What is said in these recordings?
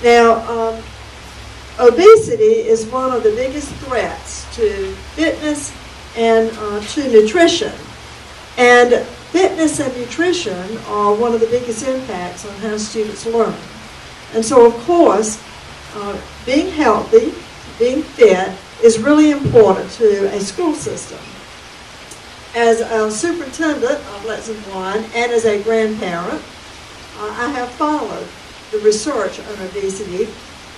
Now, obesity is one of the biggest threats to fitness and to nutrition. And fitness and nutrition are one of the biggest impacts on how students learn. And so, of course, being healthy, being fit, is really important to a school system. As a superintendent of Lexington One and as a grandparent, I have followed the research on obesity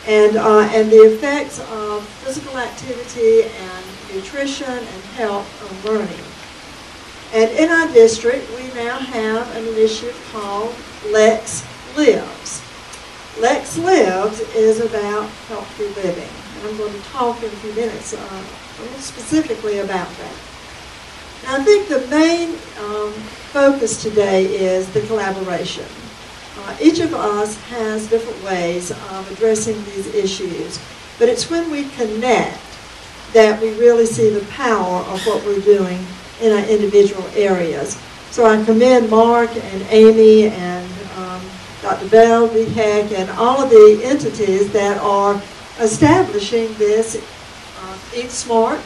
and the effects of physical activity and nutrition and health on learning. And in our district, we now have an initiative called LexLives. LexLives is about healthy living. And I'm going to talk in a few minutes a little specifically about that. Now, I think the main focus today is the collaboration. Each of us has different ways of addressing these issues, but it's when we connect that we really see the power of what we're doing in our individual areas. So I commend Mark and Amy and Dr. Bell, BHEC, and all of the entities that are establishing this Eat Smart,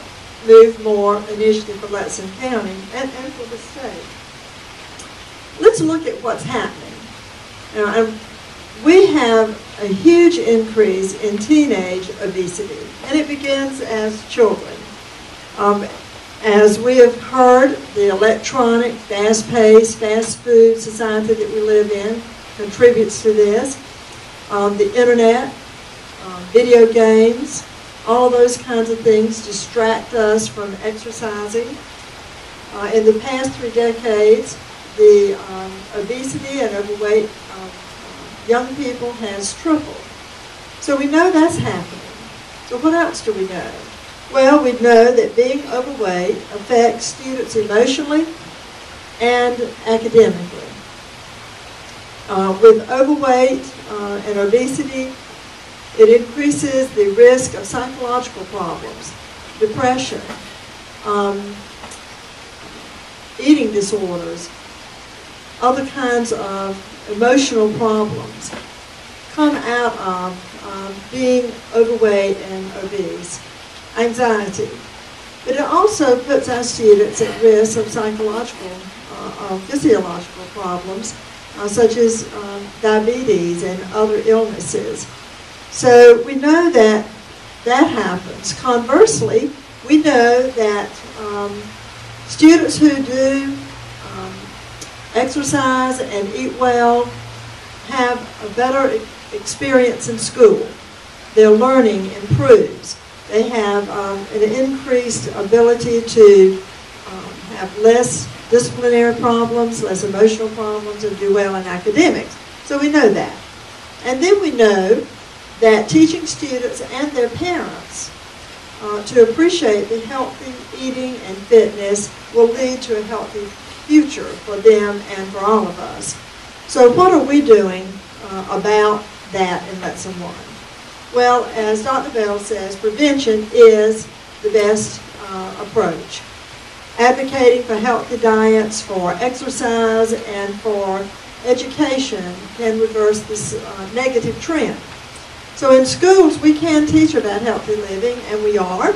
Move More initiative for Lexington County and for the state. Let's look at what's happening. We have a huge increase in teenage obesity, and it begins as children. As we have heard, the electronic, fast-paced, fast food society that we live in contributes to this. The internet, video games, all those kinds of things distract us from exercising. In the past 3 decades, the obesity and overweight young people has tripled. So we know that's happening. So what else do we know? Well, we know that being overweight affects students emotionally and academically. With overweight and obesity, it increases the risk of psychological problems, depression, eating disorders, other kinds of emotional problems come out of being overweight and obese. Anxiety. But it also puts our students at risk of psychological physiological problems such as diabetes and other illnesses. So we know that that happens. Conversely, we know that students who do exercise and eat well have a better experience in school. Their learning improves. They have an increased ability to have less disciplinary problems, less emotional problems, and do well in academics. So we know that. And then we know that teaching students and their parents to appreciate the healthy eating and fitness will lead to a healthy future for them and for all of us. So what are we doing about that in Lexington One? Well, as Dr. Bell says, prevention is the best approach. Advocating for healthy diets, for exercise, and for education can reverse this negative trend. So in schools, we can teach about healthy living, and we are.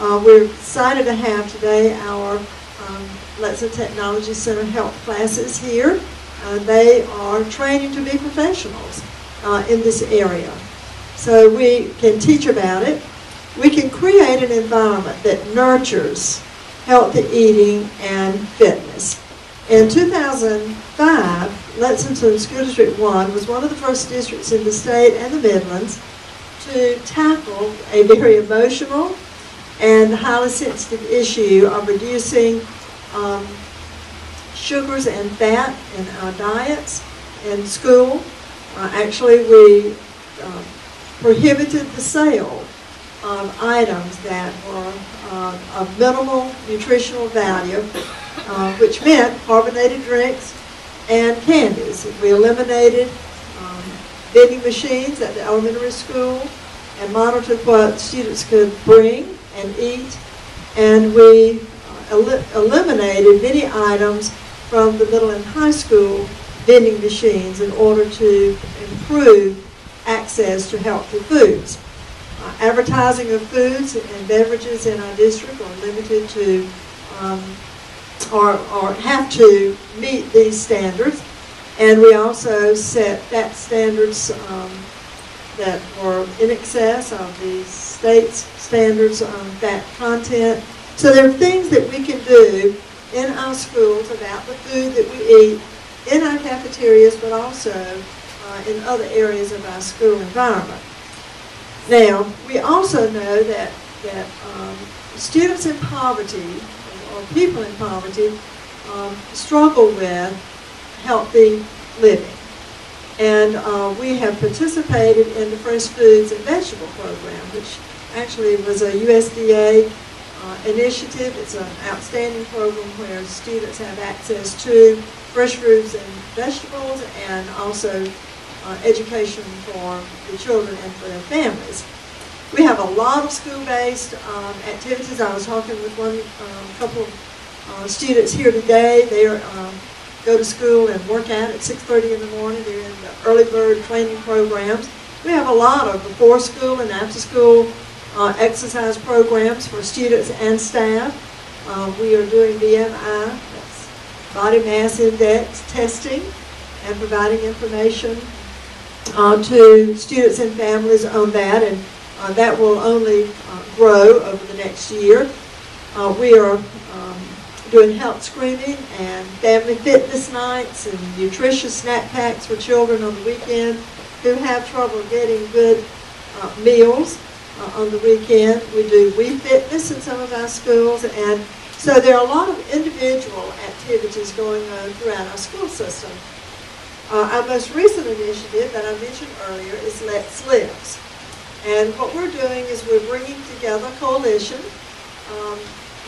We're excited to have today our Lexington Technology Center health classes here. They are training to be professionals in this area. So we can teach about it. We can create an environment that nurtures healthy eating and fitness. In 2005, Lexington School District 1 was one of the first districts in the state and the Midlands to tackle a very emotional and highly sensitive issue of reducing sugars and fat in our diets in school. Actually, we prohibited the sale of items that were of minimal nutritional value, which meant carbonated drinks and candies. We eliminated vending machines at the elementary school and monitored what students could bring and eat, and we eliminated many items from the middle and high school vending machines in order to improve access to healthy foods. Advertising of foods and beverages in our district are limited to or have to meet these standards, and we also set that standards that were in excess of the state's standards on that content. So there are things that we can do in our schools about the food that we eat in our cafeterias, but also in other areas of our school environment. Now, we also know that students in poverty or people in poverty struggle with healthy living. And we have participated in the Fresh Foods and Vegetable Program, which actually was a USDA initiative. It's an outstanding program where students have access to fresh fruits and vegetables, and also education for the children and for their families. We have a lot of school-based activities. I was talking with couple of students here today. They go to school and work out at 6:30 in the morning. They're in the early bird training programs. We have a lot of before school and after school exercise programs for students and staff. We are doing BMI, that's body mass index testing, and providing information to students and families on that, and that will only grow over the next year. We are doing health screening and family fitness nights and nutritious snack packs for children on the weekend who have trouble getting good meals on the weekend. We do We Fitness in some of our schools, and so there are a lot of individual activities going on throughout our school system. Our most recent initiative that I mentioned earlier is LexLives. And what we're doing is we're bringing together a coalition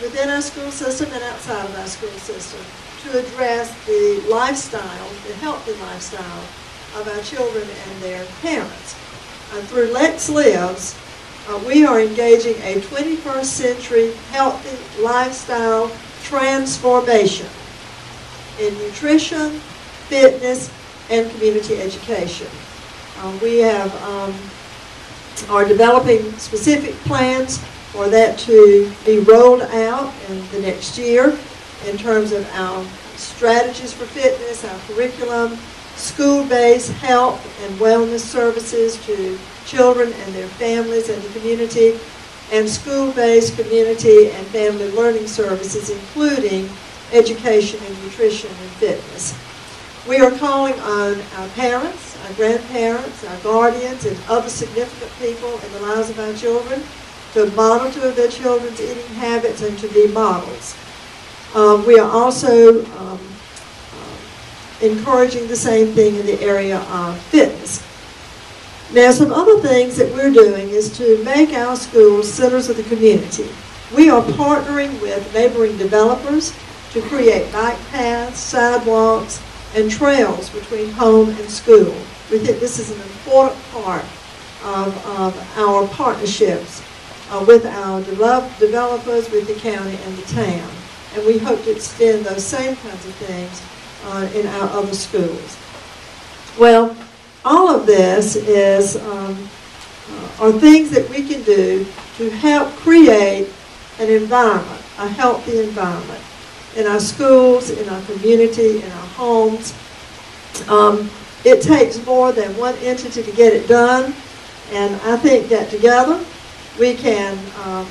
within our school system and outside of our school system to address the lifestyle, the healthy lifestyle of our children and their parents. Through LexLives, we are engaging a 21st century healthy lifestyle transformation in nutrition, fitness, and community education. We are developing specific plans for that to be rolled out in the next year in terms of our strategies for fitness, our curriculum, school-based health and wellness services to children and their families and the community, and school-based community and family learning services, including education and nutrition and fitness. We are calling on our parents, our grandparents, our guardians, and other significant people in the lives of our children to monitor their children's eating habits and to be models. We are also encouraging the same thing in the area of fitness. Now, some other things that we're doing is to make our schools centers of the community. We are partnering with neighboring developers to create bike paths, sidewalks, and trails between home and school. We think this is an important part of our partnerships with our developers, with the county and the town. And we hope to extend those same kinds of things in our other schools. Well, all of this is are things that we can do to help create an environment, a healthy environment, in our schools, in our community, in our homes. It takes more than one entity to get it done, and I think that together we can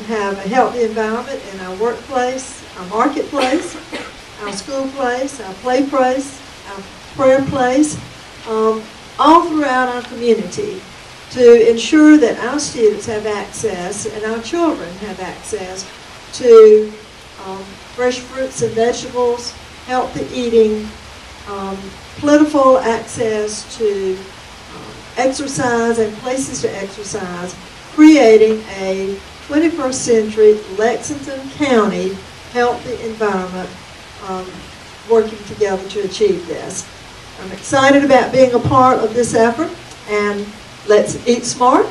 have a healthy environment in our workplace, our marketplace, our school place, our play place, our prayer place, all throughout our community, to ensure that our students have access and our children have access to fresh fruits and vegetables, healthy eating, plentiful access to exercise and places to exercise, creating a 21st century Lexington County healthy environment, working together to achieve this. I'm excited about being a part of this effort, and let's eat smart